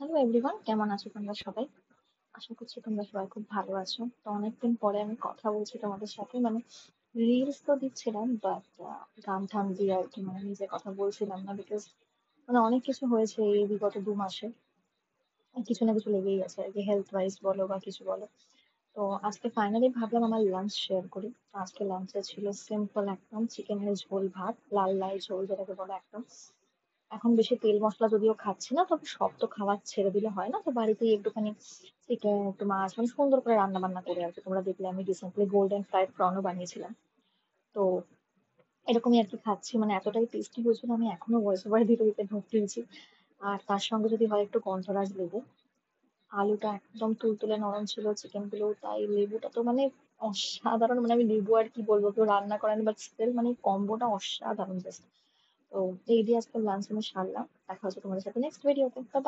Hello everyone, কেমন আছো তোমরা সবাই? আশা করছি তোমরা সবাই খুব ভালো আছো। তো অনেকদিন পরে আমি কথা বলছি তোমাদের সাথে, মানে রিলস তো দিচ্ছিলাম, বাট গান টান দিয়ে আর কি, মানে নিজে কথা বলছিলাম না, বিকজ মানে অনেক কিছু হয়েছে এই বিগত 2 মাসে। কিছু না কিছু লেগেই আছে আর কি, হেলথ ওয়াইজ বলো বা কিছু বলো। তো আজকে ফাইনালি ভাবলাম আমার লাঞ্চ শেয়ার করি। তো আজকে লাঞ্চে ছিল সিম্পল একদম চিকেনের ঝোল ভাত, লাল লাল ঝোল যেটাকে বলে একদম। এখন বেশি তেল মশলা যদিও খাচ্ছি না, তবে সব তো খাওয়া ছেড়ে দিলে হয় না, তো বাড়িতেই একটুখানি চিকেন, একটু মাছ, মানে সুন্দর করে রান্না বান্না করে আর কি। তোমরা দেখলে আমি রিসেন্টলি গোল্ডেন ফ্রাইড প্রনও বানিয়েছিলাম। তো এরকমই আর কি খাচ্ছি, মানে এতটাই টেস্টি হয়েছিল, আমি এখনো ভয়েস ওভার দিতে দিতে ঢোক গিয়েছি। আর তার সঙ্গে যদি হয় একটু গন্ধরাজ লেবু। আলুটা একদম তুলতুলে নরম ছিল, চিকেন গুলো তাই, লেবুটা তো মানে অসাধারণ, মানে আমি লেবু আর কি বলবো, কেউ রান্না করেনি বাট স্টিল মানে কম্বোটা অসাধারণ জাস্ট। তো এই দিয়ে আজকে লাঞ্চ আমি সারলাম। দেখা হচ্ছে তোমাদের সাথে নেক্সট ভিডিওতে। বাই।